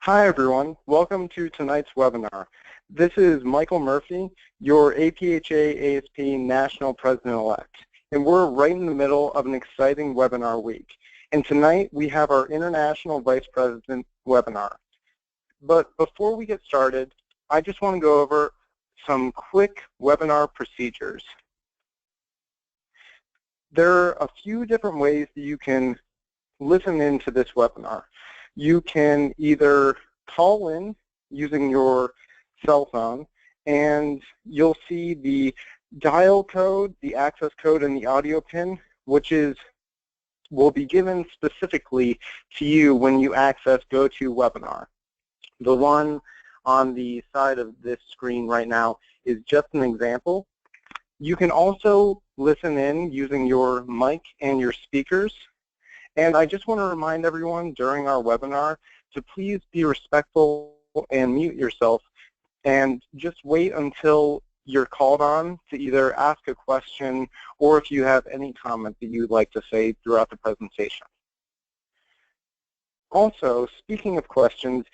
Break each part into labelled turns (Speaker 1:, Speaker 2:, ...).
Speaker 1: Hi everyone, welcome to tonight's webinar. This is Michael Murphy, your APhA ASP National President-elect, and we're right in the middle of an exciting webinar week. And tonight we have our International Vice President webinar. But before we get started, I just want to go over some quick webinar procedures. There are a few different ways that you can listen in to this webinar. You can either call in using your cell phone, and you'll see the dial code, the access code, and the audio pin, which will be given specifically to you when you access GoToWebinar. The one on the side of this screen right now is just an example. You can also listen in using your mic and your speakers. And I just want to remind everyone during our webinar to please be respectful and mute yourself and just wait until you're called on to either ask a question or if you have any comment that you'd like to say throughout the presentation. Also, speaking of questions,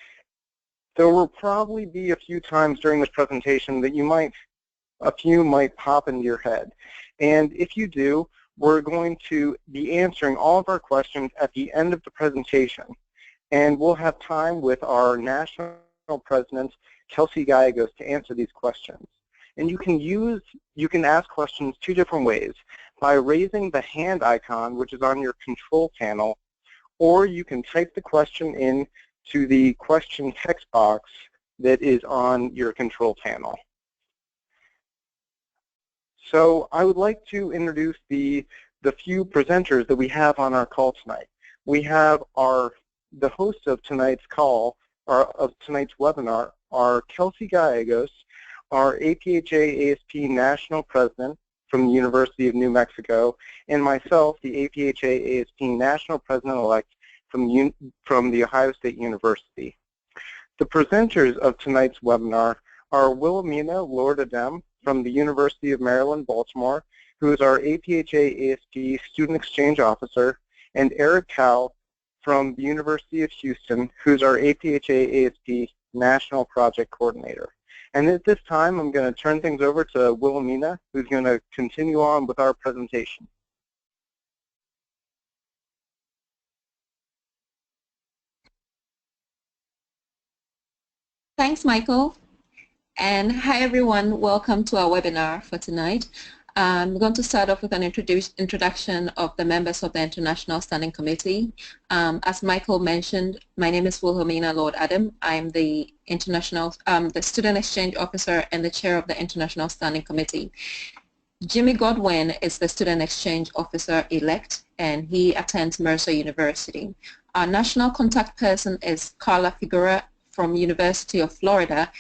Speaker 1: there will probably be a few times during this presentation that a few might pop into your head. And if you do, we're going to be answering all of our questions at the end of the presentation. And we'll have time with our National President, Kelsey Gallegos, to answer these questions. And you can ask questions two different ways: by raising the hand icon, which is on your control panel, or you can type the question in to the question text box that is on your control panel. So I would like to introduce the few presenters that we have on our call tonight. We have the hosts of tonight's call, or of tonight's webinar, are Kelsey Gallegos, our APhA ASP National President from the University of New Mexico, and myself, the APhA ASP National President-elect from the Ohio State University. The presenters of tonight's webinar are Wilhelmina Lord-Adem from the University of Maryland, Baltimore, who is our APhA ASP Student Exchange Officer, and Eric Cowell from the University of Houston, who is our APhA ASP National Project Coordinator. And at this time, I'm going to turn things over to Wilhelmina, who's going to continue on with our presentation.
Speaker 2: Thanks, Michael. And hi, everyone. Welcome to our webinar for tonight. I'm going to start off with an introduction of the members of the International Standing Committee. As Michael mentioned, my name is Wilhelmina Lord-Adem. I'm the Student Exchange Officer and the Chair of the International Standing Committee. Jimmy Godwin is the Student Exchange Officer-elect, and he attends Mercer University. Our national contact person is Carla Figuera from University of Florida,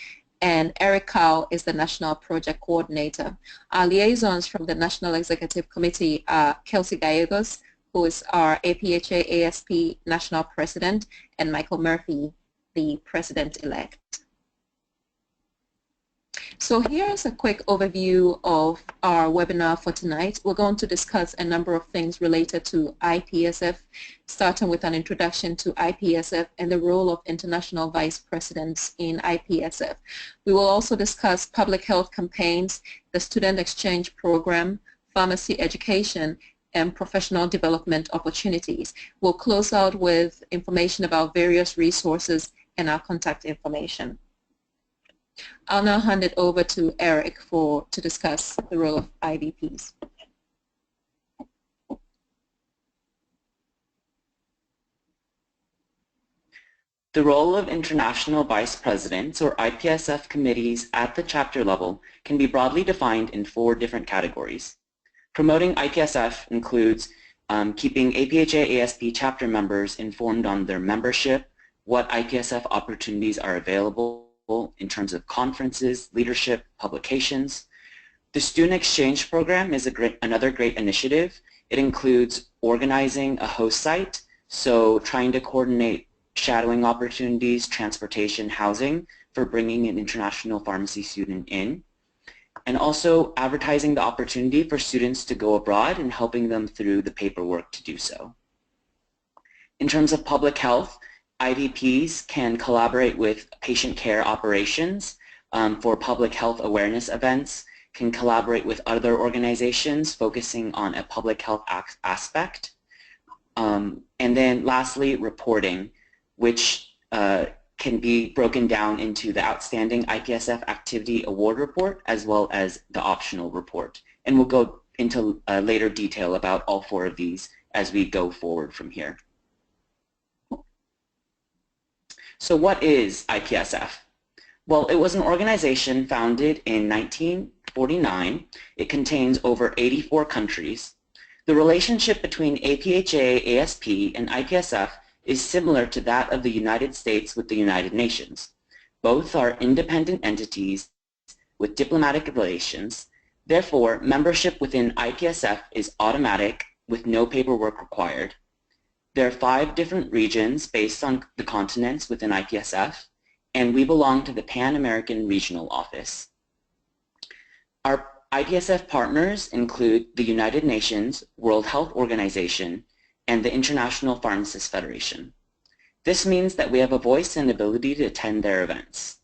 Speaker 2: and Eric Cowell is the National Project Coordinator. Our liaisons from the National Executive Committee are Kelsey Gallegos, who is our APhA ASP National President, and Michael Murphy, the President-elect. So here's a quick overview of our webinar for tonight. We're going to discuss a number of things related to IPSF, starting with an introduction to IPSF and the role of international vice presidents in IPSF. We will also discuss public health campaigns, the student exchange program, pharmacy education, and professional development opportunities. We'll close out with information about various resources and our contact information. I'll now hand it over to Eric to discuss the role of IVPs.
Speaker 3: The role of international vice presidents, or IPSF committees at the chapter level, can be broadly defined in 4 different categories. Promoting IPSF includes keeping APhA ASP chapter members informed on their membership, what IPSF opportunities are available in terms of conferences, leadership, publications. The Student Exchange Program is another great initiative. It includes organizing a host site, so trying to coordinate shadowing opportunities, transportation, housing for bringing an international pharmacy student in, and also advertising the opportunity for students to go abroad and helping them through the paperwork to do so. In terms of public health, IDPs can collaborate with patient care operations for public health awareness events, can collaborate with other organizations focusing on a public health aspect. And then lastly, reporting, which can be broken down into the Outstanding IPSF Activity Award Report as well as the Optional Report. And we'll go into later detail about all four of these as we go forward from here. So what is IPSF? Well, it was an organization founded in 1949. It contains over 84 countries. The relationship between APhA, ASP, and IPSF is similar to that of the United States with the United Nations. Both are independent entities with diplomatic relations. Therefore, membership within IPSF is automatic with no paperwork required. There are 5 different regions based on the continents within IPSF, and we belong to the Pan-American Regional Office. Our IPSF partners include the United Nations, World Health Organization, and the International Pharmacists Federation. This means that we have a voice and ability to attend their events.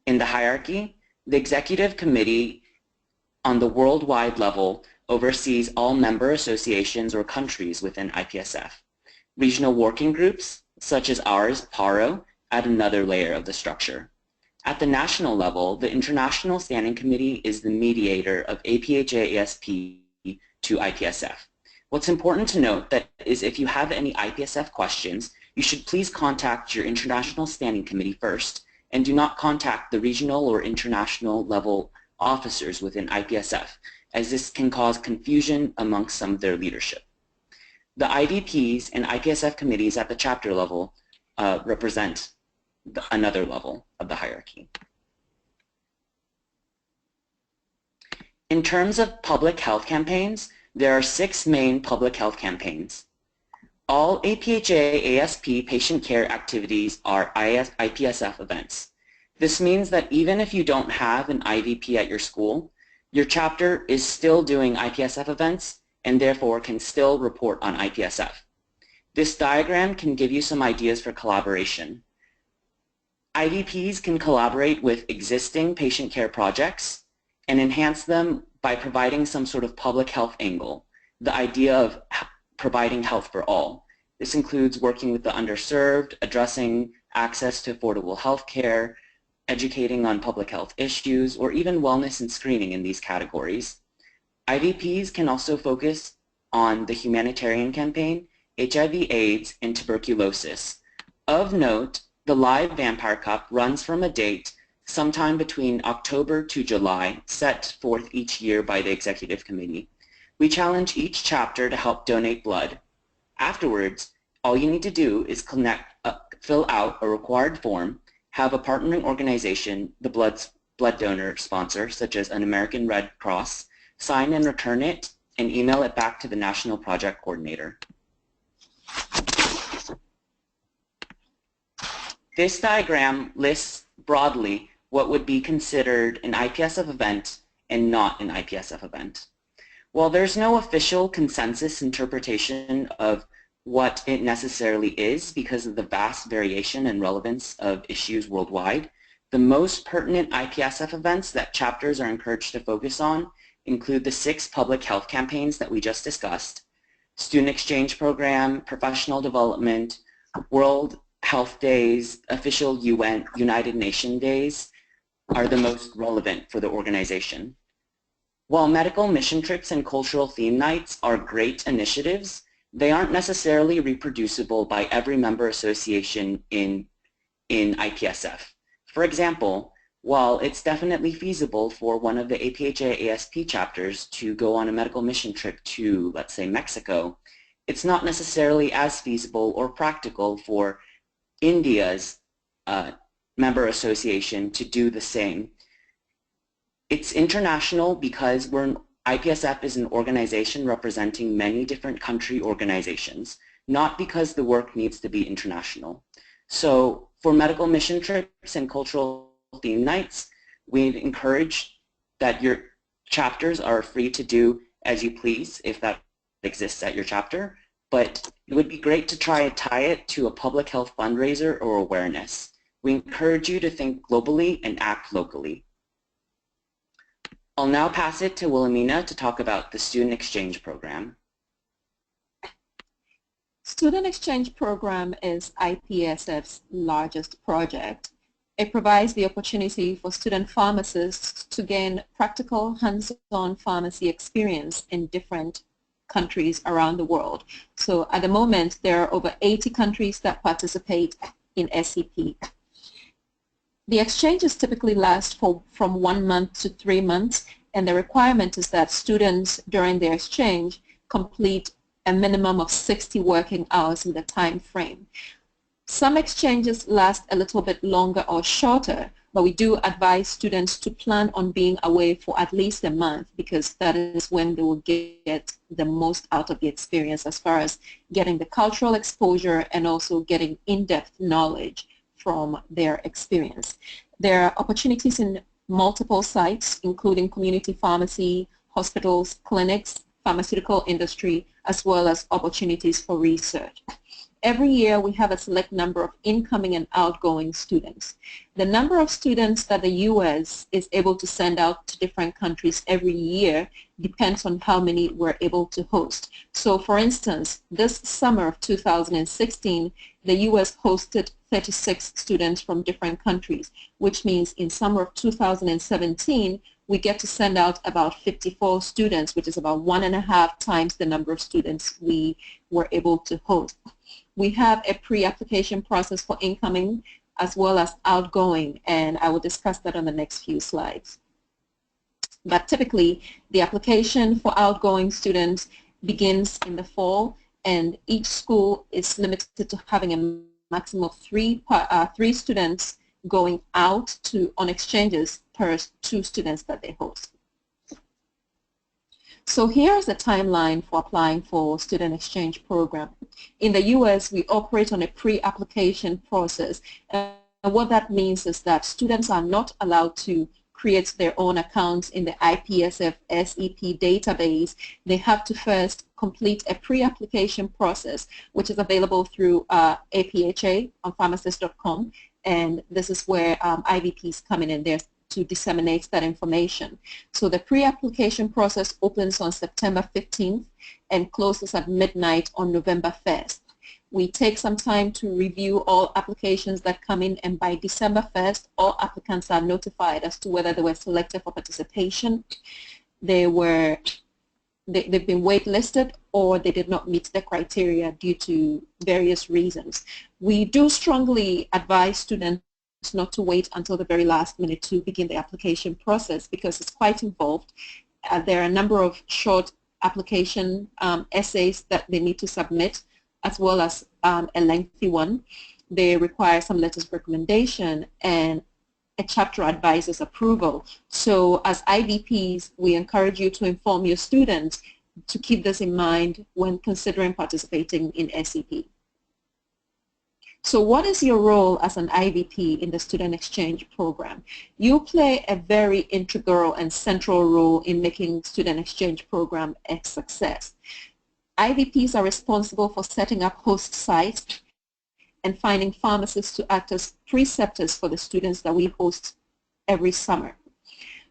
Speaker 3: In the hierarchy, the Executive Committee on the worldwide level oversees all member associations or countries within IPSF. Regional working groups, such as ours, PARO, add another layer of the structure. At the national level, the International Standing Committee is the mediator of APhA ASP to IPSF. What's important to note that is if you have any IPSF questions, you should please contact your International Standing Committee first, and do not contact the regional or international level officers within IPSF, as this can cause confusion amongst some of their leadership. The IDPs and IPSF committees at the chapter level represent another level of the hierarchy. In terms of public health campaigns, there are 6 main public health campaigns. All APhA ASP patient care activities are IPSF events. This means that even if you don't have an IDP at your school, your chapter is still doing IPSF events and therefore can still report on IPSF. This diagram can give you some ideas for collaboration. IDPs can collaborate with existing patient care projects and enhance them by providing some sort of public health angle, the idea of providing health for all. This includes working with the underserved, addressing access to affordable health care, educating on public health issues, or even wellness and screening in these categories. IDPs can also focus on the humanitarian campaign, HIV/AIDS, and tuberculosis. Of note, the Live Vampire Cup runs from a date sometime between October to July, set forth each year by the Executive Committee. We challenge each chapter to help donate blood. Afterwards, all you need to do is fill out a required form, have a partnering organization, the blood donor sponsor, such as an American Red Cross, sign and return it, and email it back to the National Project Coordinator. This diagram lists broadly what would be considered an IPSF event and not an IPSF event. While there's no official consensus interpretation of what it necessarily is because of the vast variation and relevance of issues worldwide, the most pertinent IPSF events that chapters are encouraged to focus on include the 6 public health campaigns that we just discussed, student exchange program, professional development, World Health Days, official United Nations Days are the most relevant for the organization. While medical mission trips and cultural theme nights are great initiatives, they aren't necessarily reproducible by every member association in IPSF. For example, while it's definitely feasible for one of the APhA ASP chapters to go on a medical mission trip to, let's say, Mexico, it's not necessarily as feasible or practical for India's member association to do the same. It's international because IPSF is an organization representing many different country organizations, not because the work needs to be international. So for medical mission trips and cultural theme nights, we encourage that your chapters are free to do as you please if that exists at your chapter, but it would be great to try and tie it to a public health fundraiser or awareness. We encourage you to think globally and act locally. I'll now pass it to Wilhelmina to talk about the Student Exchange Program.
Speaker 2: Student Exchange Program is IPSF's largest project. It provides the opportunity for student pharmacists to gain practical hands-on pharmacy experience in different countries around the world. So at the moment, there are over 80 countries that participate in SEP. The exchanges typically last from 1 month to 3 months, and the requirement is that students during their exchange complete a minimum of 60 working hours in the time frame. Some exchanges last a little bit longer or shorter, but we do advise students to plan on being away for at least a month, because that is when they will get the most out of the experience as far as getting the cultural exposure and also getting in-depth knowledge from their experience. There are opportunities in multiple sites, including community pharmacy, hospitals, clinics, pharmaceutical industry, as well as opportunities for research. Every year we have a select number of incoming and outgoing students. The number of students that the U.S. is able to send out to different countries every year depends on how many we're able to host. So for instance, this summer of 2016, the U.S. hosted 36 students from different countries, which means in summer of 2017, we get to send out about 54 students, which is about 1.5 times the number of students we were able to host. We have a pre-application process for incoming as well as outgoing, and I will discuss that on the next few slides. But typically, the application for outgoing students begins in the fall, and each school is limited to having a maximum of three students going out on exchanges per 2 students that they host. So here's the timeline for applying for student exchange program. In the U.S., we operate on a pre-application process, and what that means is that students are not allowed to create their own accounts in the IPSF SEP database. They have to first complete a pre-application process, which is available through APhA on pharmacist.com, and this is where IVPs come in there to disseminate that information. So the pre-application process opens on September 15th and closes at midnight on November 1st. We take some time to review all applications that come in, and by December 1st, all applicants are notified as to whether they were selected for participation, they've been waitlisted, or they did not meet the criteria due to various reasons. We do strongly advise students not to wait until the very last minute to begin the application process, because it's quite involved. There are a number of short application essays that they need to submit, as well as a lengthy one. They require some letters of recommendation and a chapter advisor's approval. So as IVPs, we encourage you to inform your students to keep this in mind when considering participating in SEP. So what is your role as an IVP in the Student Exchange Program? You play a very integral and central role in making Student Exchange Program a success. IVPs are responsible for setting up host sites and finding pharmacists to act as preceptors for the students that we host every summer.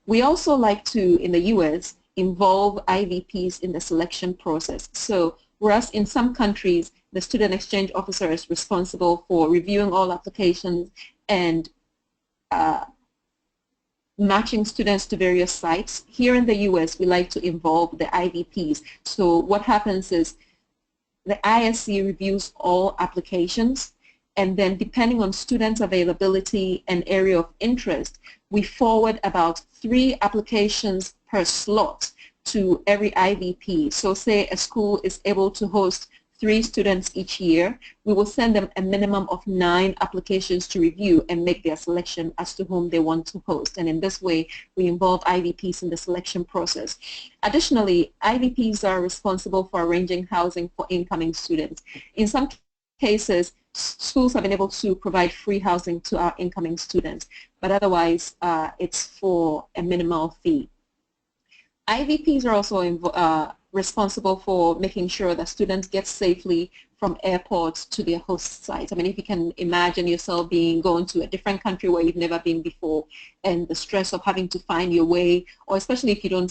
Speaker 2: We also like to, in the U.S., involve IVPs in the selection process. So whereas in some countries, the student exchange officer is responsible for reviewing all applications and matching students to various sites, here in the U.S. we like to involve the IVPs. So what happens is the ISC reviews all applications, and then depending on students' availability and area of interest, we forward about 3 applications per slot to every IVP. So say a school is able to host 3 students each year, we will send them a minimum of 9 applications to review and make their selection as to whom they want to host. And in this way, we involve IVPs in the selection process. Additionally, IVPs are responsible for arranging housing for incoming students. In some cases, schools have been able to provide free housing to our incoming students, but otherwise it's for a minimal fee. IVPs are also responsible for making sure that students get safely from airports to their host sites. I mean, if you can imagine yourself going to a different country where you've never been before, and the stress of having to find your way, or especially if you don't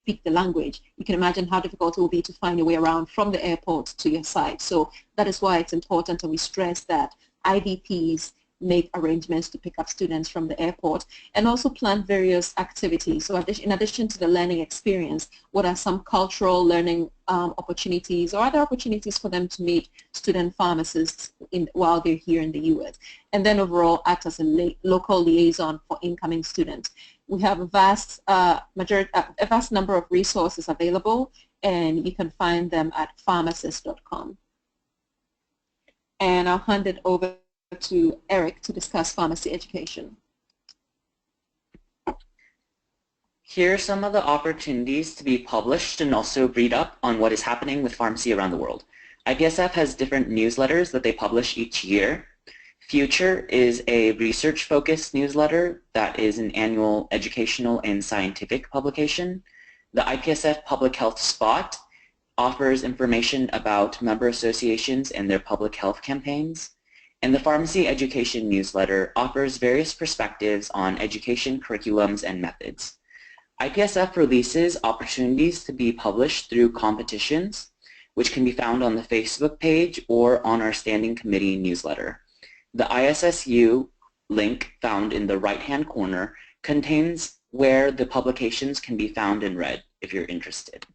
Speaker 2: speak the language, you can imagine how difficult it will be to find your way around from the airport to your site. So that is why it's important, and we stress that IVPs make arrangements to pick up students from the airport and also plan various activities. So in addition to the learning experience, what are some cultural learning opportunities or other opportunities for them to meet student pharmacists while they're here in the U.S. and then overall act as a local liaison for incoming students. We have a vast number of resources available, and you can find them at pharmacist.com. And I'll hand it over to Eric to discuss pharmacy education.
Speaker 3: Here are some of the opportunities to be published and also read up on what is happening with pharmacy around the world. IPSF has different newsletters that they publish each year. Future is a research-focused newsletter that is an annual educational and scientific publication. The IPSF Public Health Spot offers information about member associations and their public health campaigns. And the Pharmacy Education newsletter offers various perspectives on education curriculums and methods. IPSF releases opportunities to be published through competitions, which can be found on the Facebook page or on our standing committee newsletter. The ISSU link found in the right-hand corner contains where the publications can be found and read if you're interested.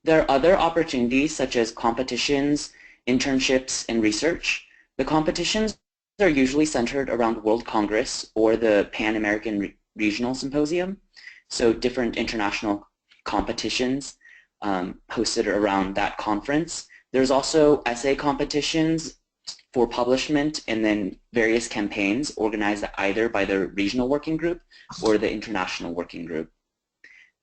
Speaker 3: There are other opportunities such as competitions, internships, and research. The competitions are usually centered around World Congress or the Pan American Regional Symposium, so different international competitions hosted around that conference. There's also essay competitions for publishment and then various campaigns organized either by the regional working group or the international working group.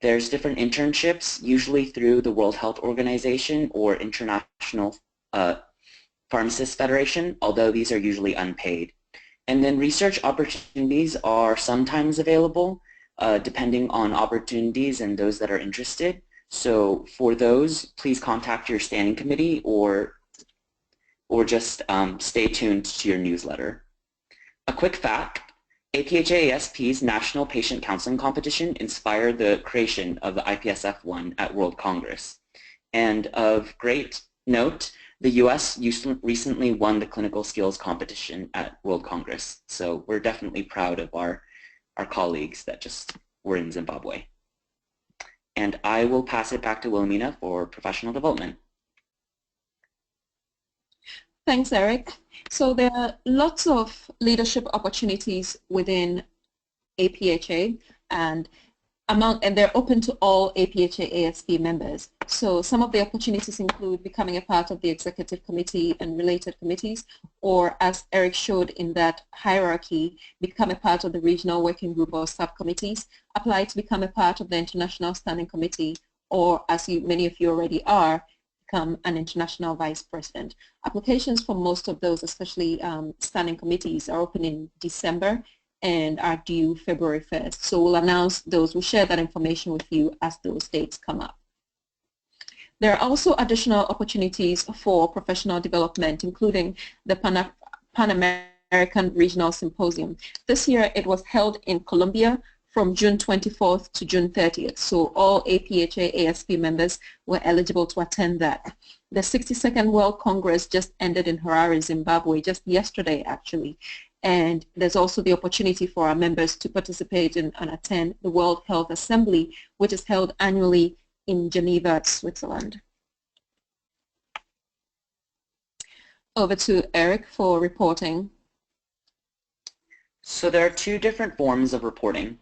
Speaker 3: There's different internships, usually through the World Health Organization or International Pharmacists Federation, although these are usually unpaid. And then research opportunities are sometimes available, depending on opportunities and those that are interested. So for those, please contact your standing committee or just stay tuned to your newsletter. A quick fact. APhA ASP's National Patient Counseling Competition inspired the creation of the IPSF one at World Congress. And of great note, the U.S. recently won the Clinical Skills Competition at World Congress. So we're definitely proud of our colleagues that just were in Zimbabwe. And I will pass it back to Wilhelmina for professional development.
Speaker 2: Thanks, Eric. So there are lots of leadership opportunities within APhA, and they're open to all APhA ASP members. So some of the opportunities include becoming a part of the executive committee and related committees, or as Eric showed in that hierarchy, become a part of the regional working group or subcommittees, apply to become a part of the international standing committee, or as many of you already are, become an international vice president. Applications for most of those, especially standing committees, are open in December and are due February 1st. So we'll announce those, we'll share that information with you as those dates come up. There are also additional opportunities for professional development, including the Pan American Regional Symposium. This year it was held in Colombia from June 24th to June 30th. So all APhA ASP members were eligible to attend that. The 62nd World Congress just ended in Harare, Zimbabwe, just yesterday actually. And there's also the opportunity for our members to participate in and attend the World Health Assembly, which is held annually in Geneva, Switzerland. Over to Eric for reporting.
Speaker 3: So there are two different forms of reporting.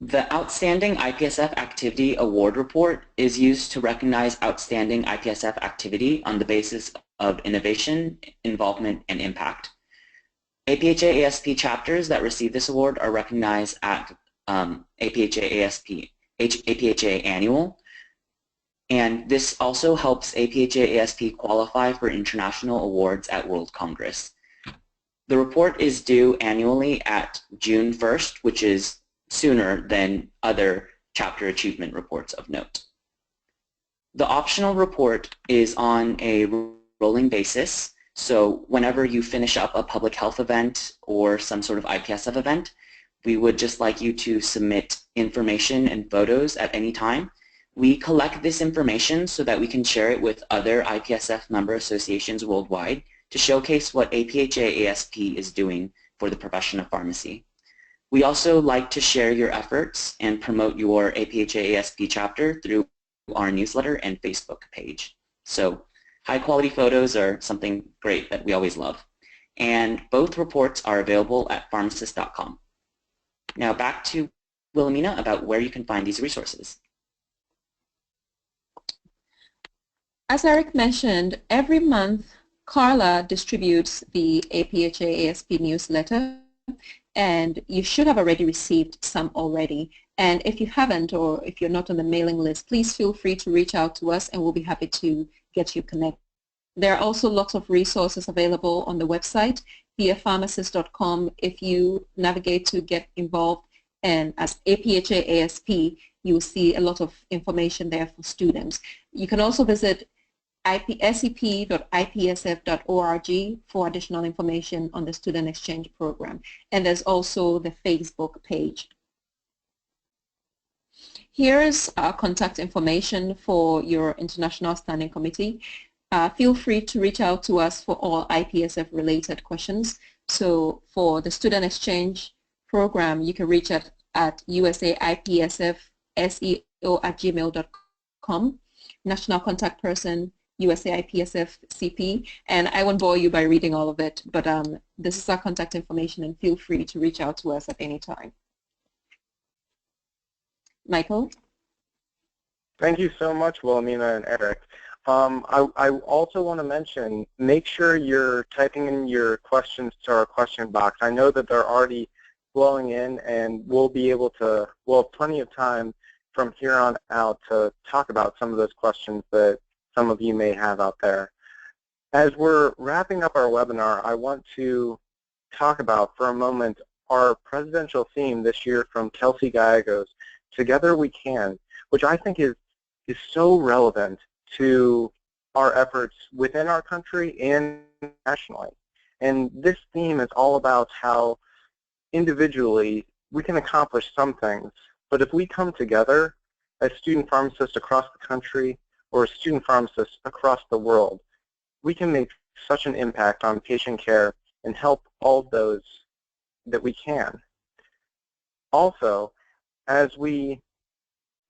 Speaker 3: The Outstanding IPSF Activity Award Report is used to recognize outstanding IPSF activity on the basis of innovation, involvement, and impact. APhA ASP chapters that receive this award are recognized at APhA Annual, and this also helps APhA ASP qualify for international awards at World Congress. The report is due annually at June 1st, which is sooner than other chapter achievement reports of note. The optional report is on a rolling basis, so whenever you finish up a public health event or some sort of IPSF event, we would just like you to submit information and photos at any time. We collect this information so that we can share it with other IPSF member associations worldwide to showcase what APhA ASP is doing for the profession of pharmacy. We also like to share your efforts and promote your APhA ASP chapter through our newsletter and Facebook page. So high-quality photos are something great that we always love. And both reports are available at pharmacist.com. Now back to Wilhelmina about where you can find these resources.
Speaker 2: As Eric mentioned, every month Carla distributes the APhA ASP newsletter, and you should have already received some already. And if you haven't, or if you're not on the mailing list, please feel free to reach out to us and we'll be happy to get you connected. There are also lots of resources available on the website, beapharmacist.com. If you navigate to get involved and as APhA ASP, you will see a lot of information there for students. You can also visit sep.ipsf.org for additional information on the Student Exchange Program. And there's also the Facebook page. Here's our contact information for your International Standing Committee. Feel free to reach out to us for all IPSF related questions. So for the Student Exchange Program, you can reach at usaipsfseo@gmail.com. National Contact Person, USAIPSF CP, and I won't bore you by reading all of it, but this is our contact information and feel free to reach out to us at any time. Michael?
Speaker 1: Thank you so much, Wilhelmina and Eric. I also want to mention, make sure you're typing in your questions to our question box. I know that they're already flowing in, and we'll have plenty of time from here on out to talk about some of those questions that some of you may have out there. As we're wrapping up our webinar, I want to talk about for a moment our presidential theme this year from Kelsey Gallegos, Together We Can, which I think is so relevant to our efforts within our country and nationally. And this theme is all about how individually we can accomplish some things, but if we come together as student pharmacists across the country or student pharmacists across the world, we can make such an impact on patient care and help all those that we can. Also, as we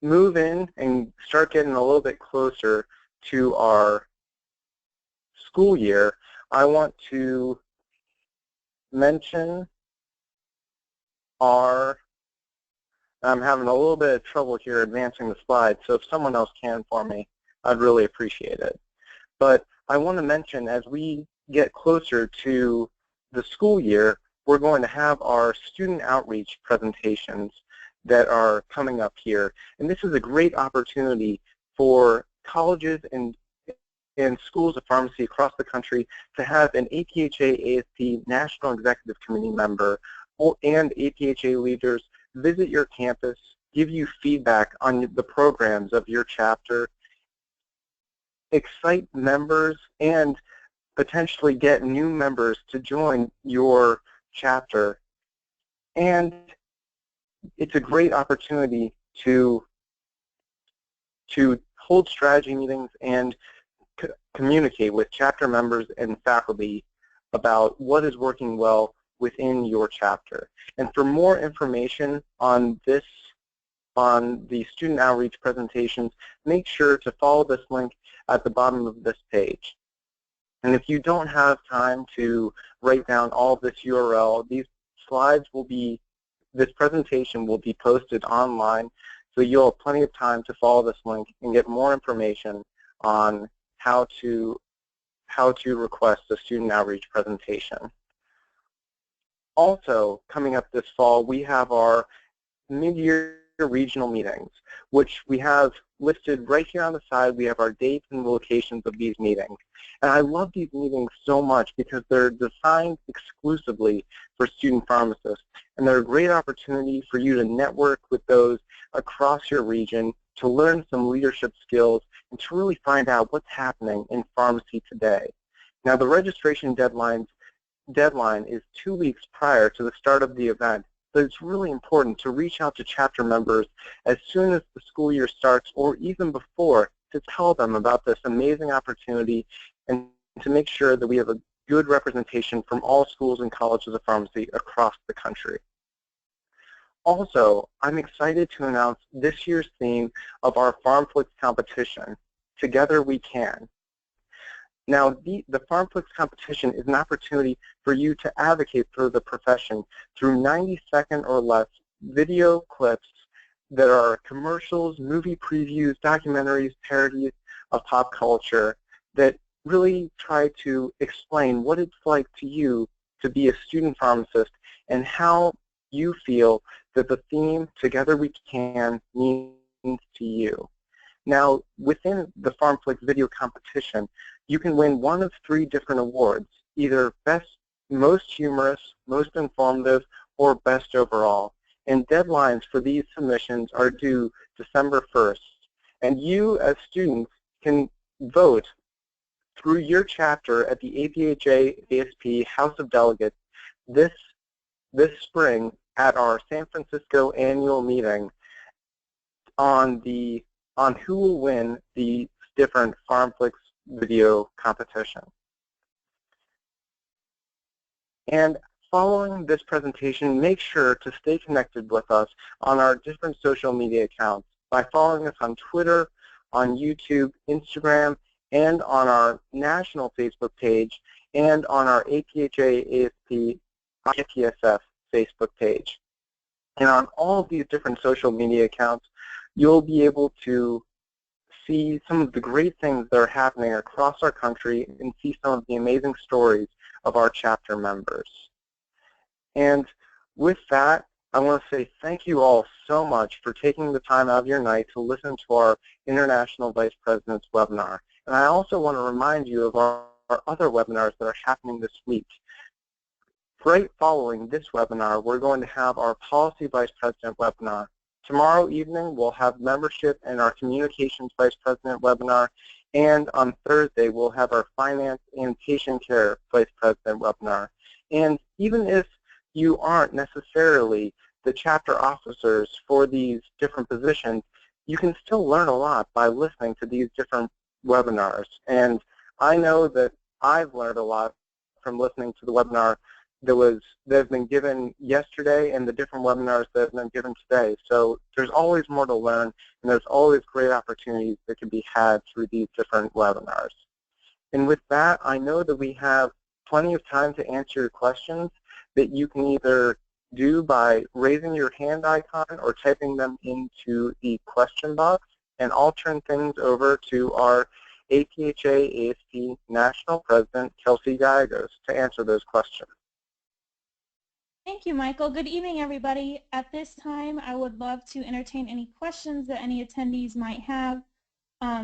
Speaker 1: move in and start getting a little bit closer to our school year, I want to mention I'm having a little bit of trouble here advancing the slide, so if someone else can for me, I'd really appreciate it. But I want to mention, as we get closer to the school year, we're going to have our student outreach presentations that are coming up here. And this is a great opportunity for colleges and schools of pharmacy across the country to have an APhA ASP National Executive Committee member and APhA leaders visit your campus, give you feedback on the programs of your chapter, excite members, and potentially get new members to join your chapter. And it's a great opportunity to hold strategy meetings and communicate with chapter members and faculty about what is working well within your chapter. And for more information on this, on the student outreach presentations, make sure to follow this link at the bottom of this page. And if you don't have time to write down all of this URL, these slides will be, this presentation will be posted online, so you'll have plenty of time to follow this link and get more information on how to request a student outreach presentation. Also, coming up this fall, we have our mid-year regional meetings, which we have listed right here on the side. We have our dates and locations of these meetings. And I love these meetings so much because they're designed exclusively for student pharmacists. And they're a great opportunity for you to network with those across your region, to learn some leadership skills, and to really find out what's happening in pharmacy today. Now, the registration deadline is 2 weeks prior to the start of the event, but it's really important to reach out to chapter members as soon as the school year starts or even before to tell them about this amazing opportunity and to make sure that we have a good representation from all schools and colleges of pharmacy across the country. Also, I'm excited to announce this year's theme of our PharmFlix competition, Together We Can. Now, the PharmFlix competition is an opportunity for you to advocate for the profession through 90-second or less video clips that are commercials, movie previews, documentaries, parodies of pop culture that really try to explain what it's like to you to be a student pharmacist and how you feel that the theme, Together We Can, means to you. Now, within the PharmFlix video competition, you can win one of 3 different awards, either Best, Most Humorous, Most Informative, or Best Overall. And deadlines for these submissions are due December 1st. And you, as students, can vote through your chapter at the APhA ASP House of Delegates this spring at our San Francisco annual meeting on who will win the different PharmFlix video competition. And following this presentation, make sure to stay connected with us on our different social media accounts by following us on Twitter, on YouTube, Instagram, and on our national Facebook page, and on our APhA ASP IPSF Facebook page. And on all of these different social media accounts, you'll be able to see some of the great things that are happening across our country and see some of the amazing stories of our chapter members. And with that, I want to say thank you all so much for taking the time out of your night to listen to our International Vice President's webinar. And I also want to remind you of our other webinars that are happening this week. Right following this webinar, we're going to have our Policy Vice President webinar. Tomorrow evening, we'll have Membership and our Communications Vice President webinar. And on Thursday, we'll have our Finance and Patient Care Vice President webinar. And even if you aren't necessarily the chapter officers for these different positions, you can still learn a lot by listening to these different webinars. And I know that I've learned a lot from listening to the webinar that has been given yesterday and the different webinars that have been given today. So there's always more to learn, and there's always great opportunities that can be had through these different webinars. And with that, I know that we have plenty of time to answer your questions that you can either do by raising your hand icon or typing them into the question box. And I'll turn things over to our APhA ASP National President, Kelsey Gallegos, to answer those questions.
Speaker 4: Thank you, Michael. Good evening, everybody. At this time, I would love to entertain any questions that any attendees might have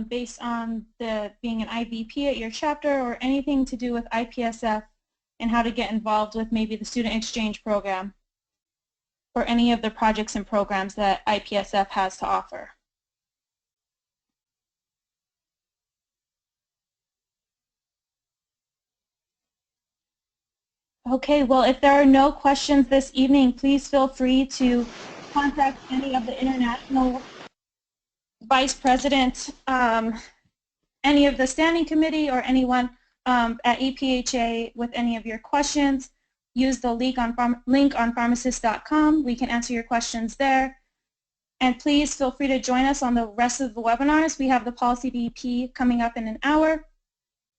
Speaker 4: based on being an IVP at your chapter or anything to do with IPSF and how to get involved with maybe the student exchange program or any of the projects and programs that IPSF has to offer. Okay, well, if there are no questions this evening, please feel free to contact any of the international vice president, any of the standing committee, or anyone at APhA with any of your questions. Use the link on pharmacist.com. We can answer your questions there. And please feel free to join us on the rest of the webinars. We have the Policy VP coming up in an hour.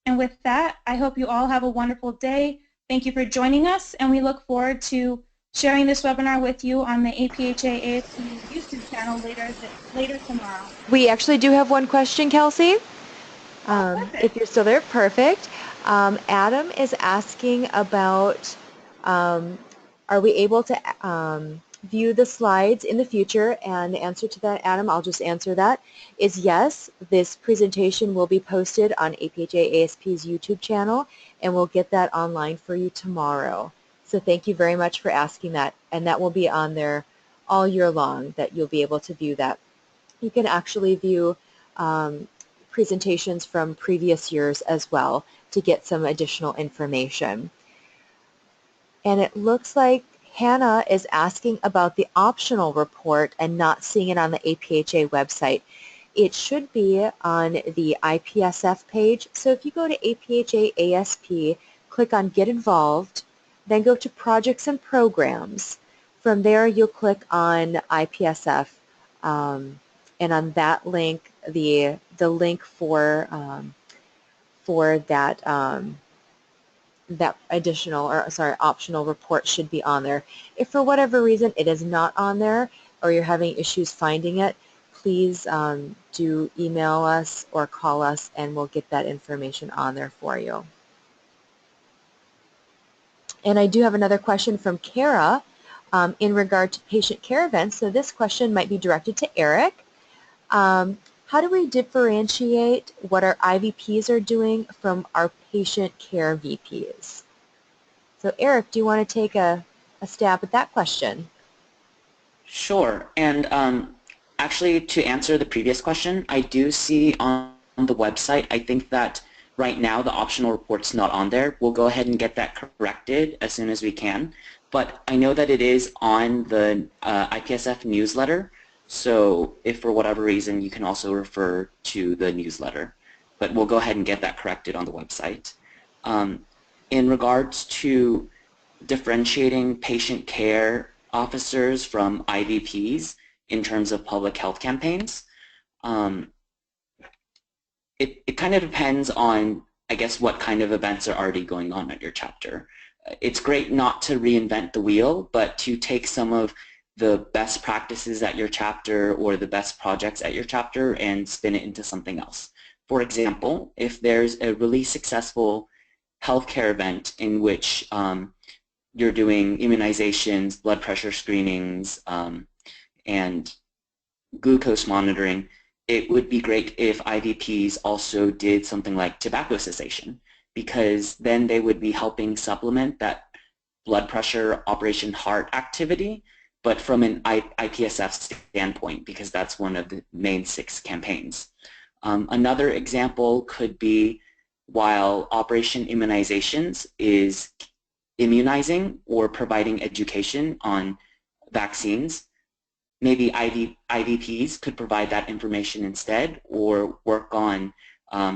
Speaker 4: And with that, I hope you all have a wonderful day. Thank you for joining us, and we look forward to sharing this webinar with you on the APhA ASP YouTube channel later tomorrow.
Speaker 5: We actually do have one question, Kelsey. If you're still there, perfect. Adam is asking about, are we able to view the slides in the future? And the answer to that, Adam, I'll just answer that, is yes. This presentation will be posted on APhA ASP's YouTube channel, and we'll get that online for you tomorrow. So thank you very much for asking that, and that will be on there all year long, that you'll be able to view that. You can actually view presentations from previous years as well to get some additional information. And it looks like Hannah is asking about the optional report and not seeing it on the APhA website. It should be on the IPSF page. So if you go to APhA ASP, click on Get Involved, then go to Projects and Programs. From there, you'll click on IPSF, and on that link, the link for that that additional, or sorry, optional report should be on there. If for whatever reason it is not on there, or you're having issues finding it, please do email us or call us, and we'll get that information on there for you. And I do have another question from Kara in regard to patient care events. So this question might be directed to Eric. How do we differentiate what our IVPs are doing from our patient care VPs? So Eric, do you want to take a stab at that question?
Speaker 3: Sure. And actually, to answer the previous question, I do see on the website, I think that right now the optional report's not on there. We'll go ahead and get that corrected as soon as we can. But I know that it is on the IPSF newsletter. So if for whatever reason, you can also refer to the newsletter. But we'll go ahead and get that corrected on the website. In regards to differentiating patient care officers from IVPs in terms of public health campaigns, it kind of depends on, I guess, what kind of events are already going on at your chapter. It's great not to reinvent the wheel, but to take some of the best practices at your chapter or the best projects at your chapter and spin it into something else. For example, if there's a really successful healthcare event in which you're doing immunizations, blood pressure screenings, and glucose monitoring, it would be great if IVPs also did something like tobacco cessation, because then they would be helping supplement that blood pressure Operation Heart activity, but from an IPSF standpoint, because that's one of the main 6 campaigns. Another example could be while Operation Immunizations is immunizing or providing education on vaccines, maybe IVPs could provide that information instead, or work on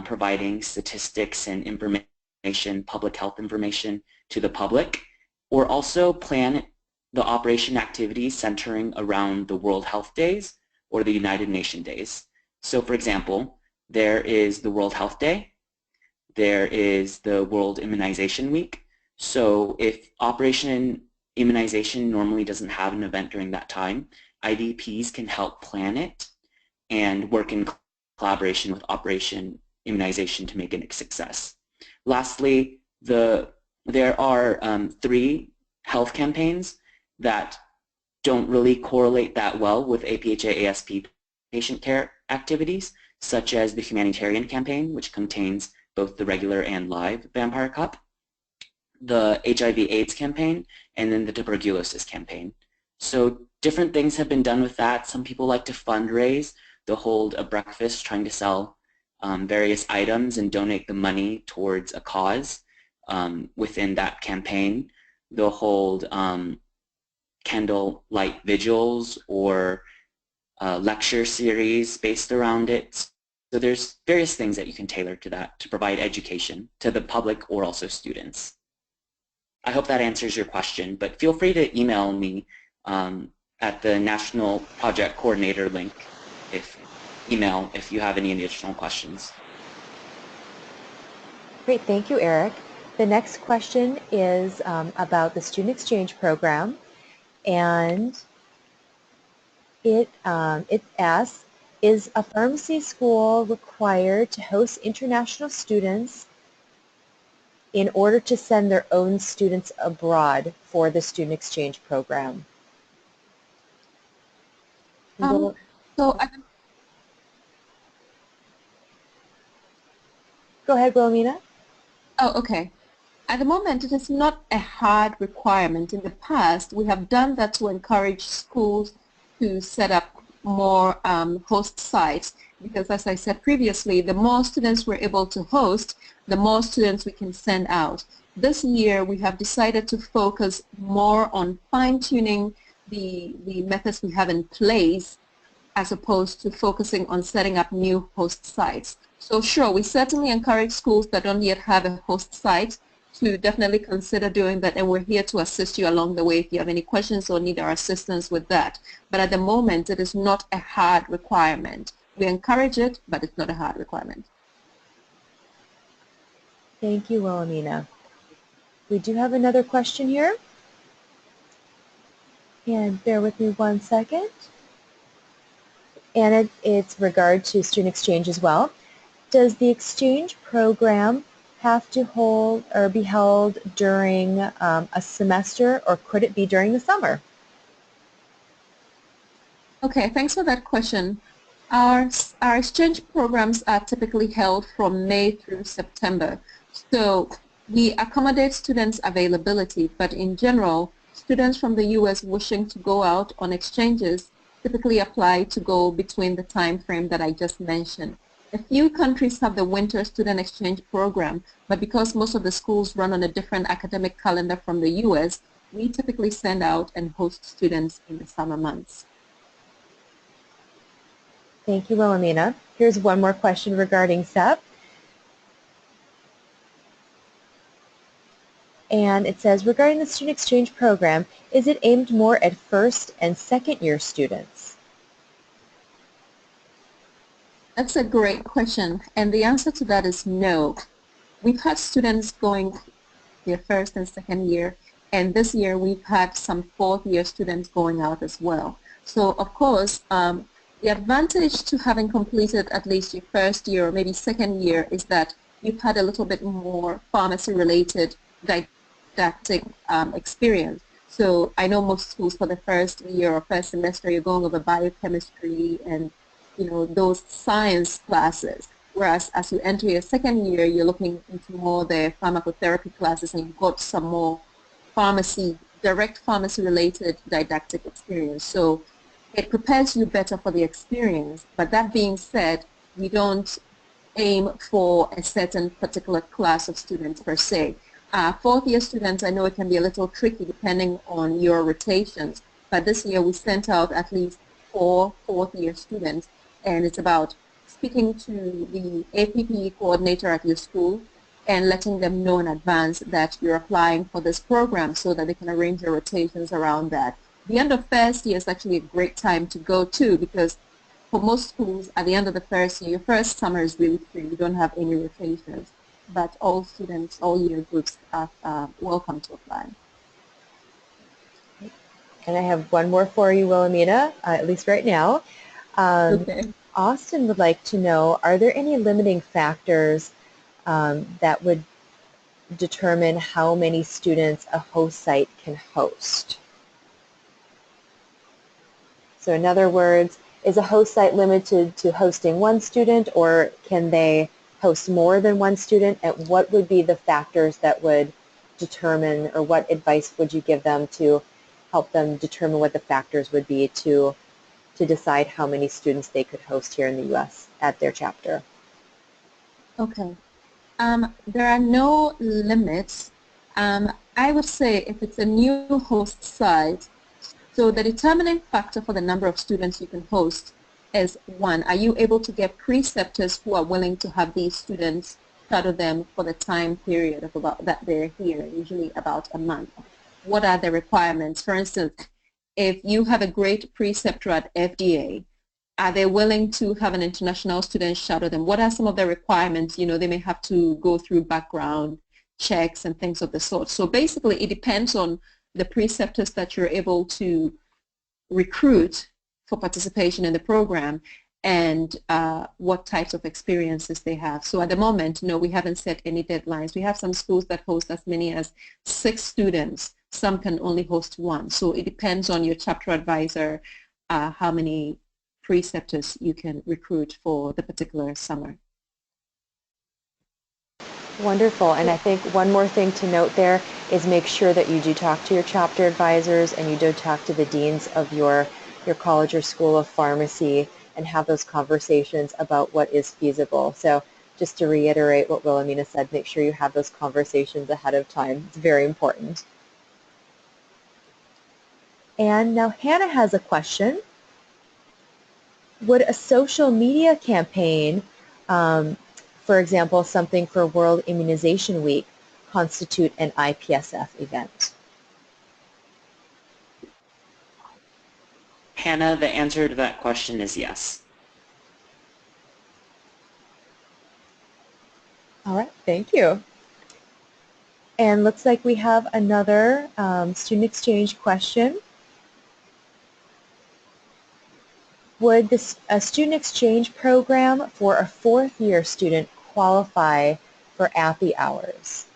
Speaker 3: providing statistics and information, public health information to the public, or also plan the operation activities centering around the World Health Days or the United Nations Days. So for example, there is the World Health Day, there is the World Immunization Week. So if Operation Immunization normally doesn't have an event during that time, IVPs can help plan it and work in collaboration with Operation Immunization to make it a success. Lastly, there are 3 health campaigns that don't really correlate that well with APhA ASP patient care activities, such as the humanitarian campaign, which contains both the regular and live Vampire Cup, the HIV/AIDS campaign, and then the tuberculosis campaign. So different things have been done with that. Some people like to fundraise. They'll hold a breakfast trying to sell various items and donate the money towards a cause within that campaign. They'll hold candlelight vigils or lecture series based around it. So there's various things that you can tailor to that to provide education to the public or also students. I hope that answers your question, but feel free to email me at the National Project Coordinator link if you have any additional questions.
Speaker 5: Great, thank you, Eric. The next question is about the Student Exchange Program, and it asks, is a pharmacy school required to host international students in order to send their own students abroad for the Student Exchange Program?
Speaker 2: So
Speaker 5: Go ahead, Wilhelmina.
Speaker 2: oh, okay. At the moment, it is not a hard requirement. In the past, we have done that to encourage schools to set up more host sites because, as I said previously, the more students we're able to host, the more students we can send out. This year, we have decided to focus more on fine-tuning the methods we have in place as opposed to focusing on setting up new host sites. So sure, we certainly encourage schools that don't yet have a host site to definitely consider doing that, and we're here to assist you along the way if you have any questions or need our assistance with that. But at the moment, it is not a hard requirement. We encourage it, but it's not a hard requirement.
Speaker 5: Thank you, Wilhelmina. We do have another question here. And bear with me 1 second. And it's regard to student exchange as well. Does the exchange program have to hold or be held during a semester, or could it be during the summer?
Speaker 2: Okay, thanks for that question. Our exchange programs are typically held from May through September. So we accommodate students' availability, but in general, students from the U.S. wishing to go out on exchanges typically apply to go between the time frame that I just mentioned. A few countries have the winter student exchange program, but because most of the schools run on a different academic calendar from the U.S., we typically send out and host students in the summer months.
Speaker 5: Thank you, Wilhelmina. Here's one more question regarding SEP. And it says, regarding the student exchange program, is it aimed more at first and second year students?
Speaker 2: That's a great question, and the answer to that is no. We've had students going their first and second year, and this year we've had some fourth year students going out as well. So of course, the advantage to having completed at least your first year or maybe second year is that you've had a little bit more pharmacy-related didactic experience. So I know most schools for the first year or first semester you're going over biochemistry and those science classes, whereas as you enter your second year you're looking into more the pharmacotherapy classes and you've got some more direct pharmacy-related didactic experience. So it prepares you better for the experience, but that being said, we don't aim for a certain particular class of students per se. Fourth year students, I know it can be a little tricky depending on your rotations, but this year we sent out at least 4 fourth year students, and it's about speaking to the APhA coordinator at your school and letting them know in advance that you're applying for this program so that they can arrange your rotations around that. The end of first year is actually a great time to go too, because for most schools at the end of the first year, your first summer is really free. You don't have any rotations, but all students, all year groups are welcome to apply.
Speaker 5: And I have one more for you, Wilhelmina, at least right now.
Speaker 2: Okay.
Speaker 5: Austin would like to know, are there any limiting factors that would determine how many students a host site can host? So in other words, is a host site limited to hosting one student, or can they host more than one student? And what would be the factors that would determine, or what advice would you give them to help them determine what the factors would be to decide how many students they could host here in the U.S. at their chapter?
Speaker 2: Okay. There are no limits. I would say if it's a new host site, so the determining factor for the number of students you can host is, one, are you able to get preceptors who are willing to have these students shadow them for the time period of about that they're here, usually about a month? What are the requirements? For instance, if you have a great preceptor at FDA, are they willing to have an international student shadow them? What are some of the requirements? They may have to go through background checks and things of the sort. So basically, it depends on the preceptors that you're able to recruit for participation in the program and what types of experiences they have. So at the moment, no, we haven't set any deadlines. We have some schools that host as many as 6 students. Some can only host 1. So it depends on your chapter advisor how many preceptors you can recruit for the particular summer.
Speaker 5: Wonderful. And I think one more thing to note there is make sure that you do talk to your chapter advisors and you do talk to the deans of your college or school of pharmacy and have those conversations about what is feasible. So just to reiterate what Wilhelmina said, make sure you have those conversations ahead of time. It's very important. And now Hannah has a question. Would a social media campaign, for example, something for World Immunization Week, constitute an IPSF event?
Speaker 3: Hannah, the answer to that question is yes.
Speaker 5: All right, thank you. And looks like we have another student exchange question. Would a student exchange program for a fourth-year student qualify for APhA hours?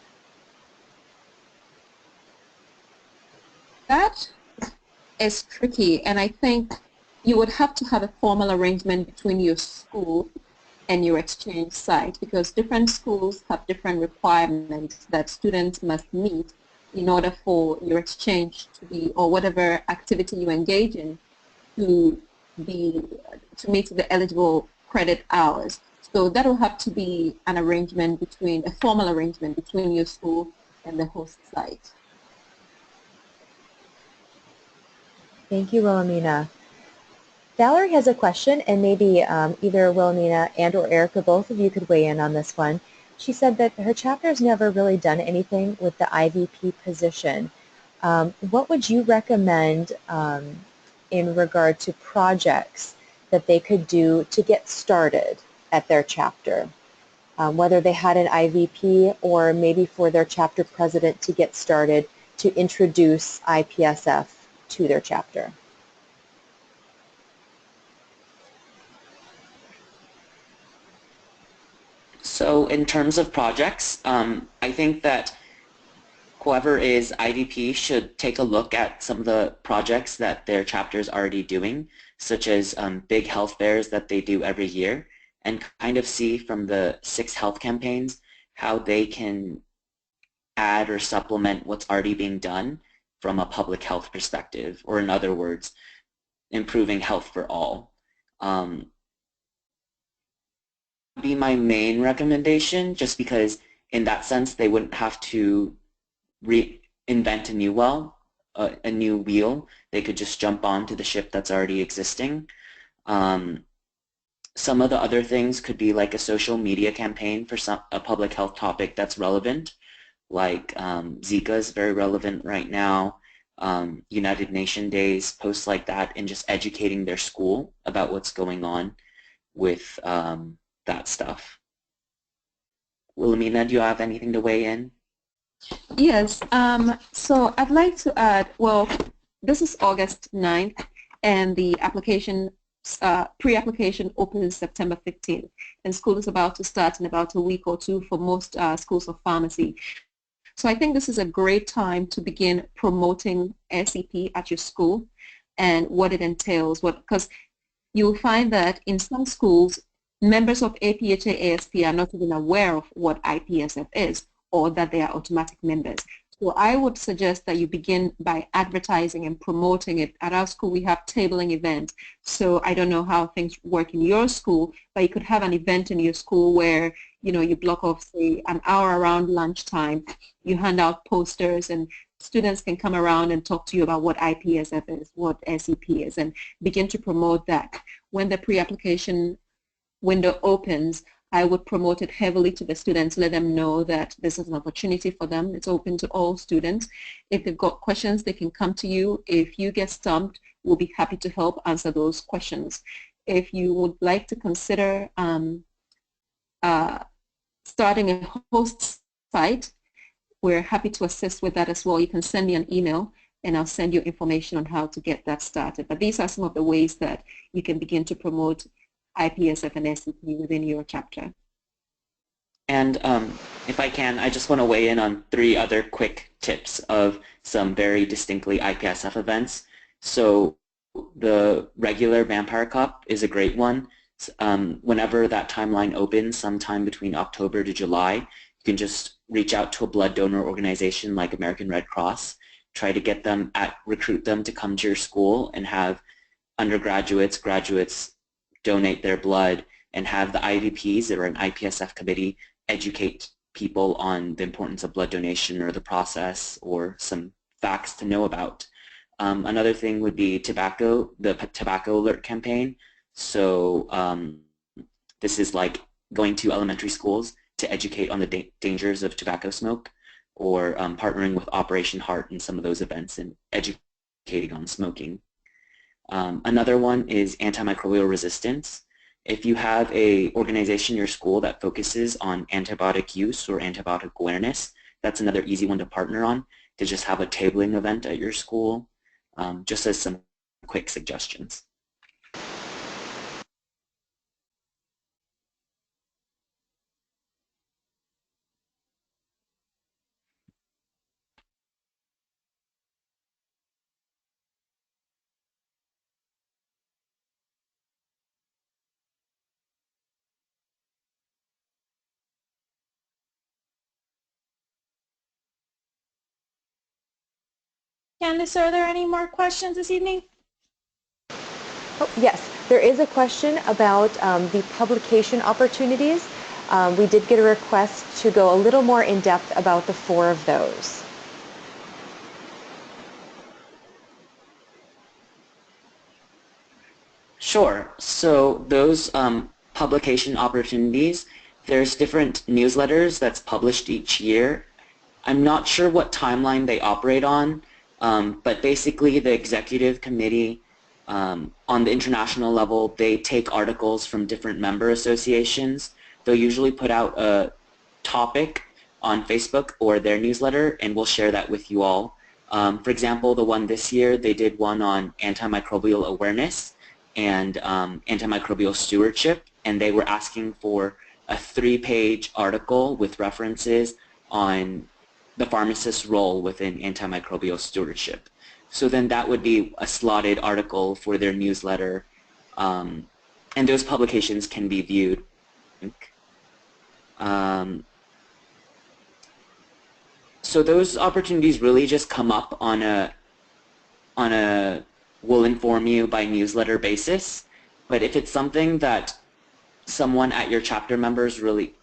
Speaker 2: That is tricky, and I think you would have to have a formal arrangement between your school and your exchange site, because different schools have different requirements that students must meet in order for your exchange to be, or whatever activity you engage in, to meet the eligible credit hours. So that will have to be an arrangement between, a formal arrangement between your school and the host site.
Speaker 5: Thank you, Wilhelmina. Valerie has a question, and maybe either Wilhelmina and or Erica, both of you could weigh in on this one. She said that her chapter has never really done anything with the IVP position. What would you recommend in regard to projects that they could do to get started at their chapter? Whether they had an IVP or maybe for their chapter president to get started to introduce IPSF to their chapter.
Speaker 3: So in terms of projects, I think that whoever is IVP should take a look at some of the projects that their chapter is already doing, such as big health fairs that they do every year, and kind of see from the 6 health campaigns how they can add or supplement what's already being done from a public health perspective, or in other words, improving health for all. Be my main recommendation, just because in that sense they wouldn't have to reinvent a new wheel. They could just jump onto the ship that's already existing. Some of the other things could be like a social media campaign for a public health topic that's relevant, like Zika is very relevant right now. United Nations Days, posts like that, and just educating their school about what's going on with that stuff. Wilhelmina, do you have anything to weigh in?
Speaker 2: Yes, so I'd like to add, well, this is August 9th, and the application, pre-application opens September 15th, and school is about to start in about a week or two for most schools of pharmacy. So I think this is a great time to begin promoting SEP at your school and what it entails, because you'll find that in some schools, members of APhA, ASP are not even aware of what IPSF is, or that they are automatic members. So I would suggest that you begin by advertising and promoting it. At our school, we have tabling events. So I don't know how things work in your school, but you could have an event in your school where, you know, you block off, say, an hour around lunchtime. You hand out posters, and students can come around and talk to you about what IPSF is, what SEP is, and begin to promote that. When the pre-application window opens, I would promote it heavily to the students, let them know that this is an opportunity for them. It's open to all students. If they've got questions, they can come to you. If you get stumped, we'll be happy to help answer those questions. If you would like to consider starting a host site, we're happy to assist with that as well. You can send me an email and I'll send you information on how to get that started. But these are some of the ways that you can begin to promote IPSF and SEP within your chapter.
Speaker 3: And if I can, I just want to weigh in on 3 other quick tips of some very distinctly IPSF events. So the regular Vampire Cup is a great one. Whenever that timeline opens, sometime between October to July, you can just reach out to a blood donor organization like American Red Cross, try to get them recruit them to come to your school and have undergraduates, graduates donate their blood, and have the IVPs that are an IPSF committee educate people on the importance of blood donation or the process or some facts to know about. Another thing would be the tobacco alert campaign. So this is like going to elementary schools to educate on the dangers of tobacco smoke, or partnering with Operation Heart in some of those events and educating on smoking. Another one is antimicrobial resistance. If you have an organization in your school that focuses on antibiotic use or antibiotic awareness, that's another easy one to partner on, to just have a tabling event at your school, just as some quick suggestions.
Speaker 4: Candice, are there any more questions this evening?
Speaker 5: Oh, yes, there is a question about the publication opportunities. We did get a request to go a little more in depth about the 4 of those.
Speaker 3: Sure. So those publication opportunities, there's different newsletters that's published each year. I'm not sure what timeline they operate on, but basically the executive committee on the international level, they take articles from different member associations. They'll usually put out a topic on Facebook or their newsletter, and we'll share that with you all. For example, the one this year, they did one on antimicrobial awareness and antimicrobial stewardship, and they were asking for a 3-page article with references on the pharmacist's role within antimicrobial stewardship. So then that would be a slotted article for their newsletter, and those publications can be viewed. So those opportunities really just come up on a we'll inform you by newsletter basis. But if it's something that someone at your chapter member is really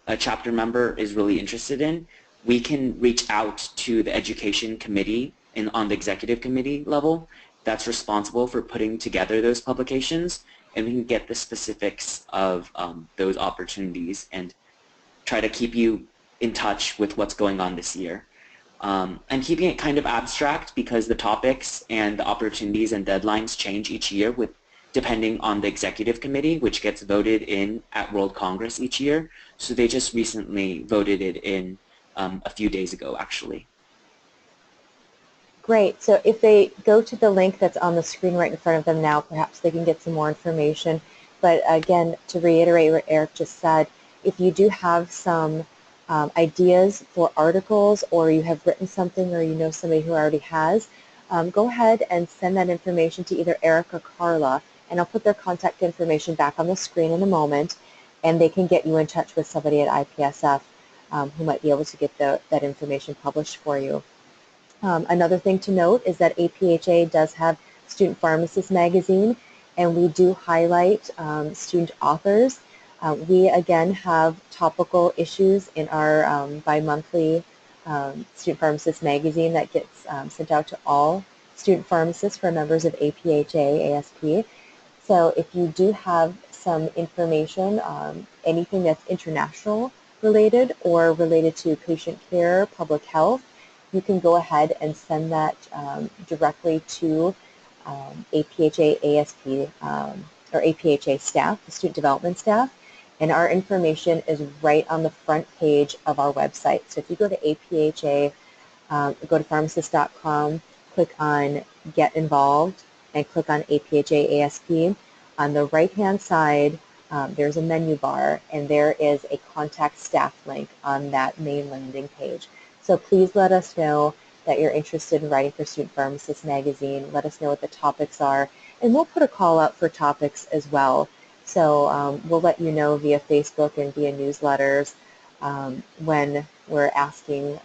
Speaker 3: interested in, we can reach out to the education committee on the executive committee level that's responsible for putting together those publications, and we can get the specifics of those opportunities and try to keep you in touch with what's going on this year. I'm keeping it kind of abstract because the topics and the opportunities and deadlines change each year depending on the executive committee, which gets voted in at World Congress each year. So they just recently voted it in a few days ago, actually.
Speaker 5: Great. So if they go to the link that's on the screen right in front of them now, perhaps they can get some more information. But again, to reiterate what Eric just said, if you do have some ideas for articles, or you have written something, or you know somebody who already has, go ahead and send that information to either Eric or Carla, and I'll put their contact information back on the screen in a moment, and they can get you in touch with somebody at IPSF who might be able to get that information published for you. Another thing to note is that APhA does have Student Pharmacist magazine, and we do highlight student authors. We again have topical issues in our bi-monthly Student Pharmacist magazine that gets sent out to all student pharmacists for members of APhA, ASP. So if you do have some information, anything that's international related or related to patient care, public health, you can go ahead and send that directly to APhA, ASP, or APhA staff, the student development staff. And our information is right on the front page of our website. So if you go to APhA, go to pharmacist.com, click on Get Involved, and click on APhA ASP. On the right-hand side, there's a menu bar, and there is a contact staff link on that main landing page. So please let us know that you're interested in writing for Student Pharmacist Magazine. Let us know what the topics are, and we'll put a call out for topics as well. So we'll let you know via Facebook and via newsletters when we're asking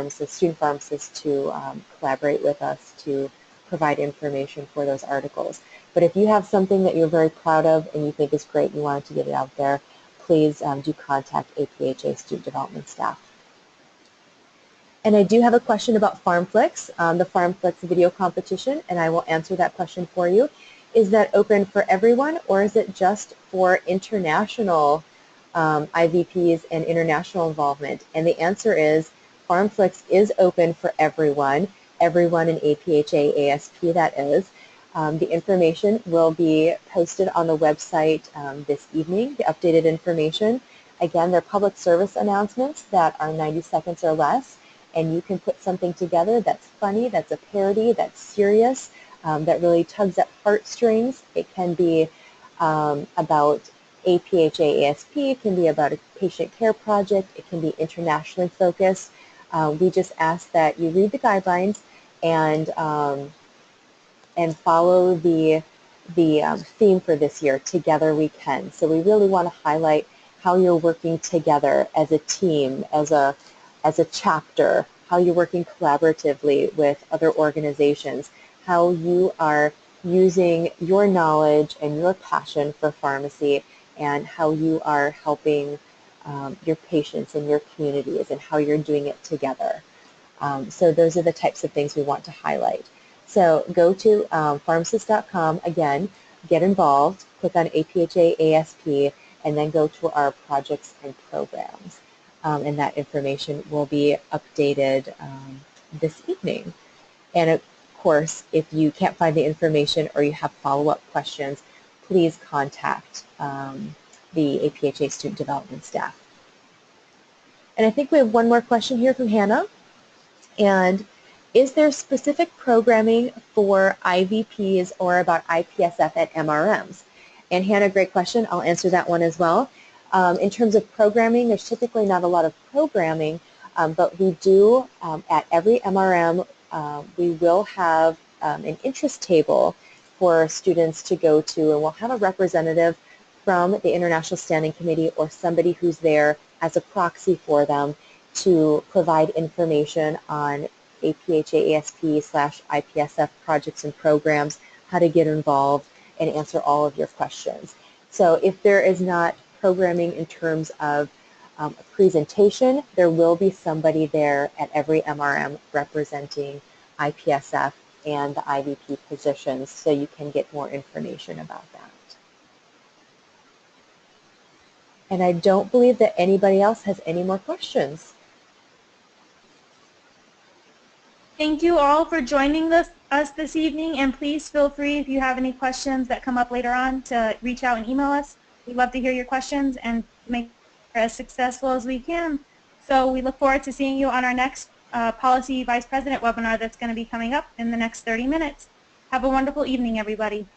Speaker 5: student pharmacists to collaborate with us to provide information for those articles. But if you have something that you're very proud of and you think is great and you wanted to get it out there, please do contact APHA student development staff. And I do have a question about FarmFlix, the FarmFlix video competition, and I will answer that question for you. Is that open for everyone, or is it just for international IVPs and international involvement? And the answer is FarmFlix is open for everyone in APhA ASP, that is. The information will be posted on the website this evening, the updated information. Again, they're public service announcements that are 90 seconds or less, and you can put something together that's funny, that's a parody, that's serious, that really tugs at heartstrings. It can be about APhA ASP, it can be about a patient care project, it can be internationally focused. We just ask that you read the guidelines and follow the theme for this year, Together We Can. So we really want to highlight how you're working together as a team, as a chapter, how you're working collaboratively with other organizations, how you are using your knowledge and your passion for pharmacy, and how you are helping your patients and your communities, and how you're doing it together. So those are the types of things we want to highlight. So go to pharmacist.com, again, get involved, click on APhA ASP, and then go to our projects and programs. And that information will be updated this evening. And of course, if you can't find the information or you have follow-up questions, please contact the APhA student development staff. And I think we have one more question here from Hannah. And is there specific programming for IVPs or about IPSF at MRMs? And Hannah, great question. I'll answer that one as well. In terms of programming, there's typically not a lot of programming, but we do, at every MRM, we will have an interest table for students to go to, and we'll have a representative from the International Standing Committee or somebody who's there as a proxy for them to provide information on APhA ASP/IPSF projects and programs, how to get involved, and answer all of your questions. So if there is not programming in terms of a presentation, there will be somebody there at every MRM representing IPSF and the IVP positions, so you can get more information about that. And I don't believe that anybody else has any more questions.
Speaker 4: Thank you all for joining us this evening, and please feel free, if you have any questions that come up later on, to reach out and email us. We'd love to hear your questions and make it as successful as we can. So we look forward to seeing you on our next Policy Vice President webinar that's going to be coming up in the next 30 minutes. Have a wonderful evening, everybody.